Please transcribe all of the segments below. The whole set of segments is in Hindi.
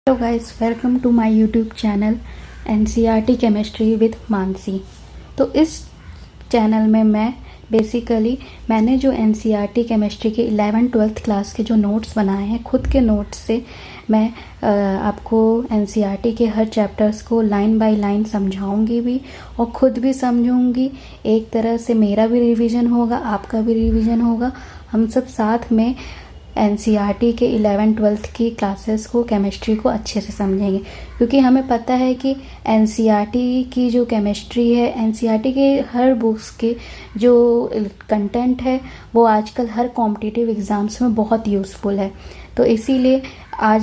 Hello guys, welcome to my YouTube channel NCERT chemistry with Mansi. तो इस चैनल में मैंने जो एनसीईआरटी केमिस्ट्री के 11th-12th क्लास के जो नोट्स बनाए हैं, खुद के नोट्स से मैं आपको एनसीईआरटी के हर चैप्टर्स को लाइन बाय लाइन समझाऊंगी भी और ख़ुद भी समझूंगी। एक तरह से मेरा भी रिवीजन होगा, आपका भी रिवीजन होगा। हम सब साथ में एनसीईआरटी के 11th-12th की क्लासेस को, केमिस्ट्री को अच्छे से समझेंगे, क्योंकि हमें पता है कि एनसीईआरटी की जो केमिस्ट्री है, एनसीईआरटी के हर बुक्स के जो कंटेंट है वो आजकल हर कॉम्पिटिटिव एग्ज़ाम्स में बहुत यूज़फुल है। तो इसीलिए आज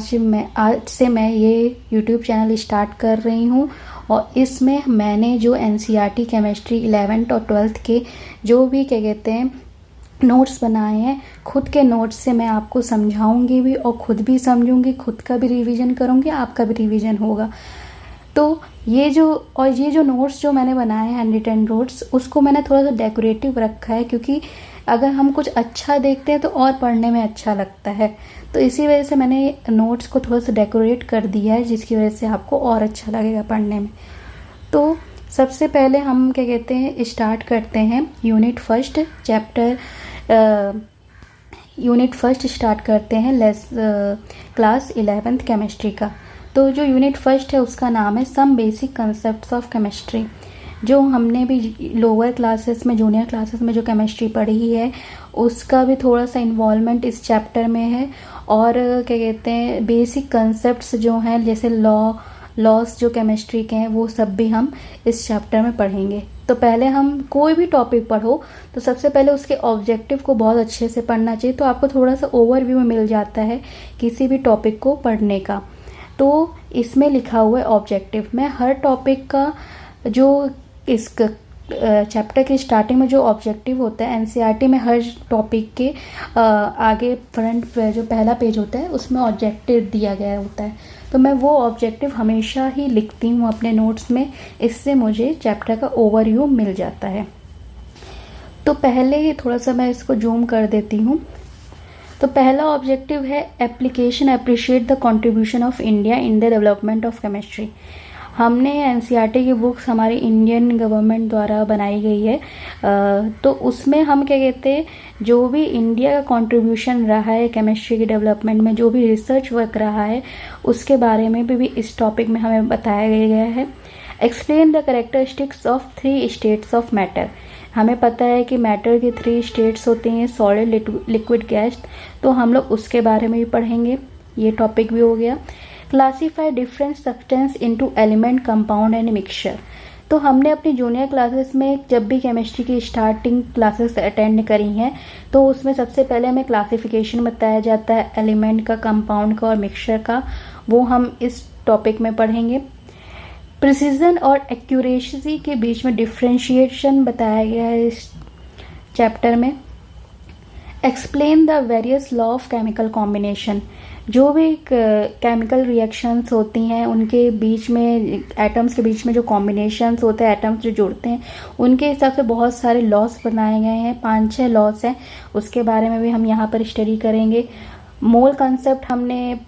से मैं ये यूट्यूब चैनल स्टार्ट कर रही हूँ और इसमें मैंने जो एनसीईआरटी केमिस्ट्री 11th और 12th के जो भी नोट्स बनाए हैं, खुद के नोट्स से मैं आपको समझाऊंगी भी और ख़ुद भी समझूंगी, खुद का भी रिवीजन करूंगी, आपका भी रिवीजन होगा। तो ये जो नोट्स जो मैंने बनाए हैं, हैंड रिटन नोट्स, उसको मैंने थोड़ा सा डेकोरेटिव रखा है, क्योंकि अगर हम कुछ अच्छा देखते हैं तो और पढ़ने में अच्छा लगता है। तो इसी वजह से मैंने नोट्स को थोड़ा सा डेकोरेट कर दिया है, जिसकी वजह से आपको और अच्छा लगेगा पढ़ने में। तो सबसे पहले हम स्टार्ट करते हैं यूनिट फर्स्ट स्टार्ट करते हैं क्लास 11th केमिस्ट्री का। तो जो यूनिट फर्स्ट है उसका नाम है some basic concepts of chemistry. जो हमने भी लोअर क्लासेस में, जूनियर क्लासेस में जो केमिस्ट्री पढ़ी है, उसका भी थोड़ा सा इन्वॉल्वमेंट इस चैप्टर में है। और बेसिक कंसेप्ट्स जो हैं, जैसे लॉस जो केमिस्ट्री के हैं, वो सब भी हम इस चैप्टर में पढ़ेंगे। तो पहले हम कोई भी टॉपिक पढ़ो तो सबसे पहले उसके ऑब्जेक्टिव को बहुत अच्छे से पढ़ना चाहिए, तो आपको थोड़ा सा ओवरव्यू मिल जाता है किसी भी टॉपिक को पढ़ने का। तो इसमें लिखा हुआ है ऑब्जेक्टिव। मैं हर टॉपिक का जो इस चैप्टर की स्टार्टिंग में जो ऑब्जेक्टिव होता है, एनसीईआरटी में हर टॉपिक के आगे फ्रंट पे जो पहला पेज होता है उसमें ऑब्जेक्टिव दिया गया होता है। तो मैं वो ऑब्जेक्टिव हमेशा ही लिखती हूँ अपने नोट्स में, इससे मुझे चैप्टर का ओवरव्यू मिल जाता है। तो पहले थोड़ा सा मैं इसको जूम कर देती हूँ। तो पहला ऑब्जेक्टिव है application appreciate the contribution of India in the development of chemistry. हमने एनसीईआरटी की बुक्स हमारी इंडियन गवर्नमेंट द्वारा बनाई गई है, तो उसमें हम जो भी इंडिया का कंट्रीब्यूशन रहा है केमिस्ट्री के डेवलपमेंट में, जो भी रिसर्च वर्क रहा है, उसके बारे में भी इस टॉपिक में हमें बताया गया है। Explain the characteristics of 3 states of matter. हमें पता है कि मैटर की 3 स्टेट्स होती हैं, सॉलिड, लिक्विड, गैस। तो हम लोग उसके बारे में भी पढ़ेंगे, ये टॉपिक भी हो गया। Classify different substance into element, compound and mixture. तो हमने अपनी जूनियर क्लासेस में जब भी केमिस्ट्री की स्टार्टिंग क्लासेस अटेंड करी हैं, तो उसमें सबसे पहले हमें क्लासिफिकेशन बताया जाता है एलिमेंट का, कंपाउंड का और मिक्सचर का। वो हम इस टॉपिक में पढ़ेंगे। प्रिसीजन और एक्यूरेसी के बीच में डिफ्रेंशिएशन बताया गया है इस चैप्टर में। Explain the various law of chemical combination. जो भी केमिकल रिएक्शंस होती हैं, उनके बीच में, एटम्स के बीच में जो कॉम्बिनेशंस होते हैं, एटम्स जो जुड़ते हैं, उनके हिसाब से बहुत सारे लॉस बनाए गए हैं, 5-6 लॉस हैं। उसके बारे में भी हम यहाँ पर स्टडी करेंगे। मोल कंसेप्ट हमने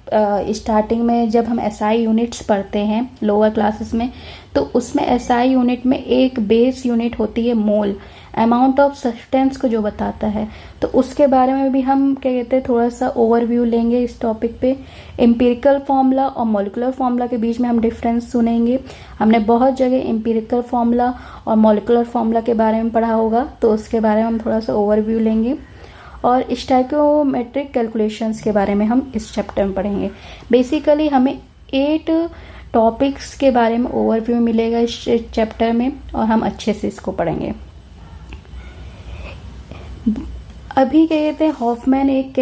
स्टार्टिंग में जब हम एसआई यूनिट्स पढ़ते हैं लोअर क्लासेस में, तो उसमें एसआई यूनिट में एक बेस यूनिट होती है मोल, अमाउंट ऑफ सब्सटेंस को जो बताता है। तो उसके बारे में भी हम थोड़ा सा ओवरव्यू लेंगे इस टॉपिक पे। एम्पिरिकल फार्मूला और मॉलिक्यूलर फार्मूला के बीच में हम डिफरेंस सुनेंगे। हमने बहुत जगह एम्पिरिकल फार्मूला और मॉलिक्यूलर फार्मूला के बारे में पढ़ा होगा, तो उसके बारे में हम थोड़ा सा ओवरव्यू लेंगे। और स्टोइकोमेट्रिक कैलकुलेशंस के बारे में हम इस चैप्टर में पढ़ेंगे। बेसिकली हमें 8 टॉपिक्स के बारे में ओवरव्यू मिलेगा इस चैप्टर में, और हम अच्छे से इसको पढ़ेंगे। अभी हॉफमैन एक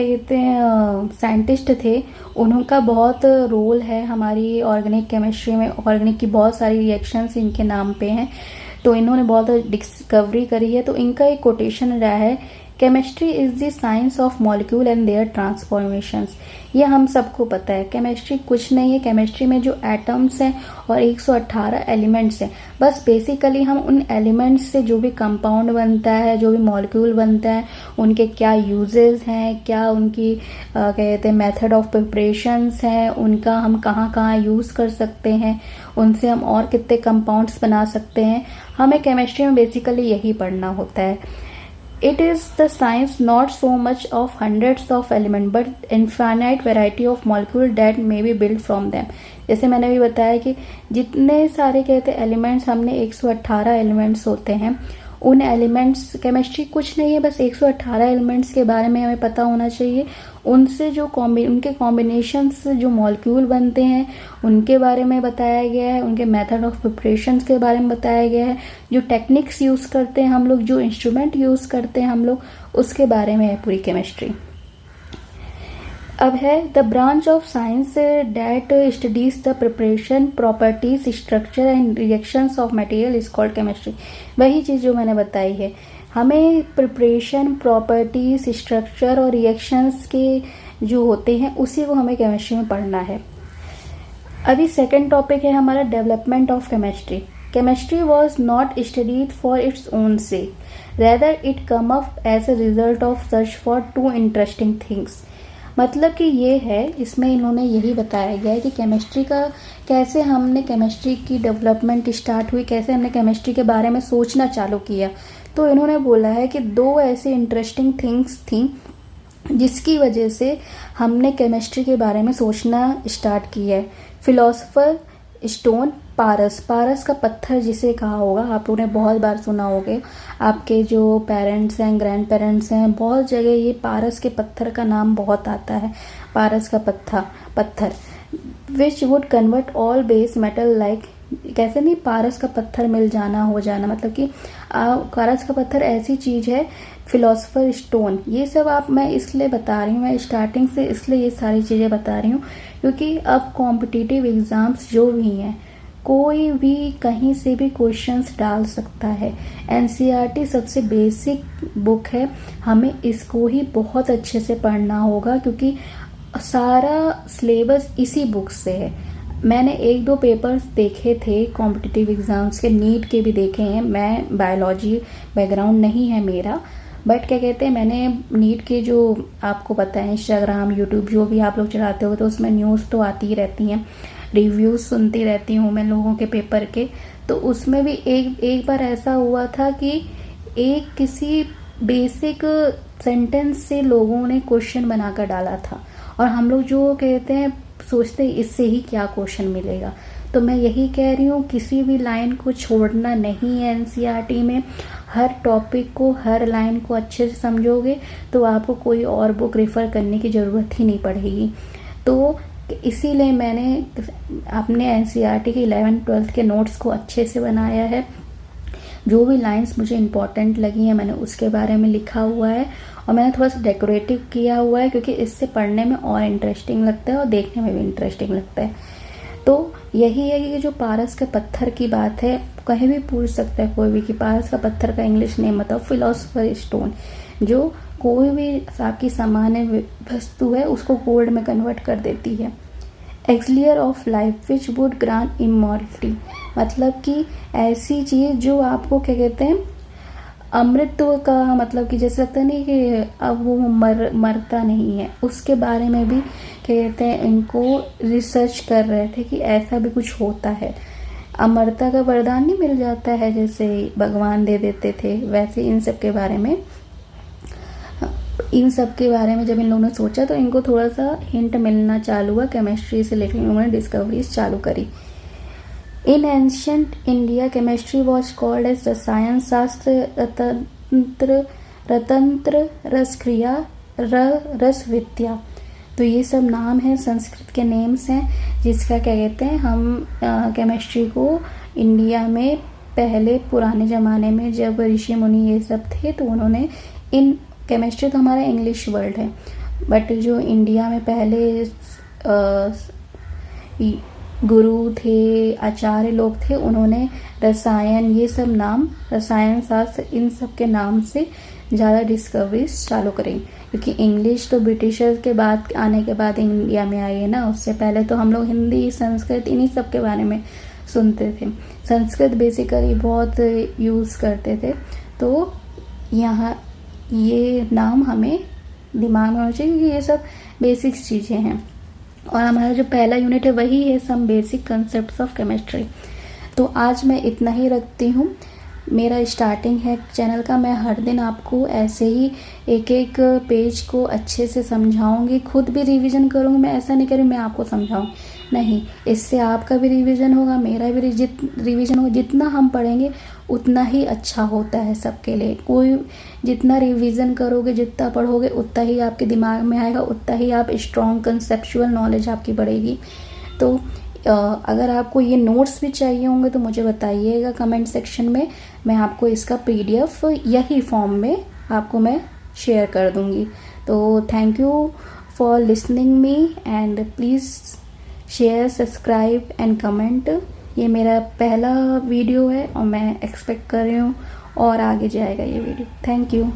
साइंटिस्ट थे, उनका बहुत रोल है हमारी ऑर्गेनिक केमिस्ट्री में। ऑर्गेनिक की बहुत सारी रिएक्शंस इनके नाम पे हैं, तो इन्होंने बहुत डिस्कवरी करी है। तो इनका एक कोटेशन रहा है chemistry is the science of molecule and their transformations. ये हम सबको पता है, केमिस्ट्री कुछ नहीं है। केमिस्ट्री में जो एटम्स हैं और 118 एलिमेंट्स हैं, बस बेसिकली हम उन एलिमेंट्स से जो भी कंपाउंड बनता है, जो भी मॉलिक्यूल बनता है, उनके क्या यूजेस हैं, क्या उनकी कहते हैं मेथड ऑफ प्रिपरेशंस हैं, उनका हम कहाँ कहाँ यूज़ कर सकते हैं, उनसे हम और कितने कंपाउंड्स बना सकते हैं, हमें केमिस्ट्री में बेसिकली यही पढ़ना होता है। It is the science not so much of hundreds of elements but infinite variety of molecule that may be built from them। जैसे मैंने भी बताया कि जितने सारे कहते हैं एलिमेंट्स, हमने 118 एलिमेंट्स होते हैं, उन एलिमेंट्स, केमिस्ट्री कुछ नहीं है, बस 118 एलिमेंट्स के बारे में हमें पता होना चाहिए। उनसे जो उनके कॉम्बिनेशन से जो मॉलिक्यूल बनते हैं उनके बारे में बताया गया है, उनके मेथड ऑफ प्रिपरेशन के बारे में बताया गया है, जो टेक्निक्स यूज़ करते हैं हम लोग, जो इंस्ट्रूमेंट यूज़ करते हैं हम लोग, उसके बारे में है पूरी केमिस्ट्री। अब है the branch of science that studies the preparation, properties, structure and reactions of material is called chemistry. वही चीज़ जो मैंने बताई है, हमें प्रिपरेशन, प्रॉपर्टीज, स्ट्रक्चर और रिएक्शंस के जो होते हैं उसी को हमें केमिस्ट्री में पढ़ना है। अभी सेकेंड टॉपिक है हमारा development of chemistry. Chemistry was not studied for its own sake, rather it come up as a result of search for two interesting things. मतलब कि ये है, इसमें इन्होंने यही बताया गया है कि केमिस्ट्री का कैसे हमने केमिस्ट्री की डेवलपमेंट स्टार्ट हुई, कैसे हमने केमिस्ट्री के बारे में सोचना चालू किया। तो इन्होंने बोला है कि दो ऐसी इंटरेस्टिंग थिंग्स थी जिसकी वजह से हमने केमिस्ट्री के बारे में सोचना स्टार्ट किया है। फिलोसोफर स्टोन, पारस, पारस का पत्थर जिसे कहा होगा, आप लोगों ने बहुत बार सुना होगा, आपके जो पेरेंट्स हैं, ग्रैंड पेरेंट्स हैं, बहुत जगह ये पारस के पत्थर का नाम बहुत आता है, पारस का पत्थर which would convert all base metal like, कैसे नहीं, पारस का पत्थर मिल जाना, हो जाना, मतलब कि पारस का पत्थर ऐसी चीज़ है। फिलोसोफर स्टोन, ये सब आप मैं इसलिए बता रही हूँ, मैं स्टार्टिंग से इसलिए ये सारी चीज़ें बता रही हूँ क्योंकि अब कॉम्पिटिटिव एग्ज़ाम्स जो भी हैं, कोई भी कहीं से भी क्वेश्चंस डाल सकता है। एनसीईआरटी सबसे बेसिक बुक है, हमें इसको ही बहुत अच्छे से पढ़ना होगा क्योंकि सारा सिलेबस इसी बुक से है। मैंने एक दो पेपर्स देखे थे कॉम्पिटिटिव एग्ज़ाम्स के, नीट के भी देखे हैं। मैं बायोलॉजी बैकग्राउंड नहीं है मेरा, बट क्या कहते हैं, मैंने नीट के जो आपको पता है इंस्टाग्राम, यूट्यूब जो भी आप लोग चलाते हो तो उसमें न्यूज़ तो आती ही रहती हैं, रिव्यूज़ सुनती रहती हूँ मैं लोगों के पेपर के। तो उसमें भी एक बार ऐसा हुआ था कि एक किसी बेसिक सेंटेंस से लोगों ने क्वेश्चन बनाकर डाला था और हम लोग जो कहते हैं सोचते इससे ही क्या क्वेश्चन मिलेगा। तो मैं यही कह रही हूँ, किसी भी लाइन को छोड़ना नहीं है एनसीईआरटी में। हर टॉपिक को, हर लाइन को अच्छे से समझोगे तो आपको कोई और बुक रेफ़र करने की ज़रूरत ही नहीं पड़ेगी। तो इसीलिए मैंने अपने एनसीईआरटी के 11th-12th के नोट्स को अच्छे से बनाया है। जो भी लाइंस मुझे इम्पॉर्टेंट लगी हैं मैंने उसके बारे में लिखा हुआ है और मैंने थोड़ा सा डेकोरेटिव किया हुआ है क्योंकि इससे पढ़ने में और इंटरेस्टिंग लगता है और देखने में भी इंटरेस्टिंग लगता है। तो यही है कि जो पारस के पत्थर की बात है, कहीं भी पूछ सकता है कोई भी कि पारस का पत्थर का इंग्लिश नेम बताओ। फिलोसोफर स्टोन, जो कोई भी आपकी सामान्य वस्तु है उसको गोल्ड में कन्वर्ट कर देती है। Elixir of life which would grant immortality, मतलब कि ऐसी चीज़ जो आपको क्या कहते हैं अमृतत्व का, मतलब कि जैसे लगता नहीं कि अब वो मरता नहीं है, उसके बारे में भी क्या कहते हैं इनको रिसर्च कर रहे थे कि ऐसा भी कुछ होता है। अमरता का वरदान नहीं मिल जाता है जैसे भगवान दे देते थे, वैसे इन सब के बारे में जब इन लोगों ने सोचा तो इनको थोड़ा सा हिंट मिलना चालू हुआ, केमिस्ट्री से रिलेटेड इन लोगों ने डिस्कवरीज चालू करी। In ancient India chemistry was called as rasayan shastra, रतंत्र, रसक्रिया, रसविद्या। तो ये सब नाम हैं, संस्कृत के नेम्स हैं जिसका क्या कहते हैं हम केमिस्ट्री को इंडिया में पहले पुराने ज़माने में जब ऋषि मुनि ये सब थे तो उन्होंने इन केमिस्ट्री तो हमारा इंग्लिश वर्ड है, बट जो इंडिया में पहले गुरु थे, आचार्य लोग थे, उन्होंने रसायन, ये सब नाम, रसायन शास्त्र, इन सब के नाम से ज़्यादा डिस्कवरीज चालू करें। क्योंकि इंग्लिश तो ब्रिटिशर्स के बाद आने के बाद इंडिया में आई है ना, उससे पहले तो हम लोग हिंदी, संस्कृत, इन्हीं सब के बारे में सुनते थे। संस्कृत बेसिकली बहुत यूज़ करते थे। तो यहाँ ये नाम हमें दिमाग में होना चाहिए, क्योंकि ये सब बेसिक चीज़ें हैं। और हमारा जो पहला यूनिट है वही है some basic concepts of chemistry. तो आज मैं इतना ही रखती हूँ। मेरा स्टार्टिंग है चैनल का, मैं हर दिन आपको ऐसे ही एक एक पेज को अच्छे से समझाऊंगी, खुद भी रिवीजन करूँगी। मैं ऐसा नहीं करूँ मैं आपको समझाऊँ, नहीं, इससे आपका भी रिवीजन होगा, मेरा भी रिवीजन होगा। जितना हम पढ़ेंगे उतना ही अच्छा होता है सबके लिए। कोई जितना रिवीजन करोगे, जितना पढ़ोगे, उतना ही आपके दिमाग में आएगा, उतना ही आप स्ट्रॉन्ग कंसेप्चुअल नॉलेज आपकी बढ़ेगी। तो अगर आपको ये नोट्स भी चाहिए होंगे तो मुझे बताइएगा कमेंट सेक्शन में, मैं आपको इसका PDF यही फॉर्म में आपको मैं शेयर कर दूँगी। तो thank you for listening me and please share, subscribe and comment. ये मेरा पहला वीडियो है और मैं एक्सपेक्ट कर रही हूँ और आगे जाएगा ये वीडियो। Thank you.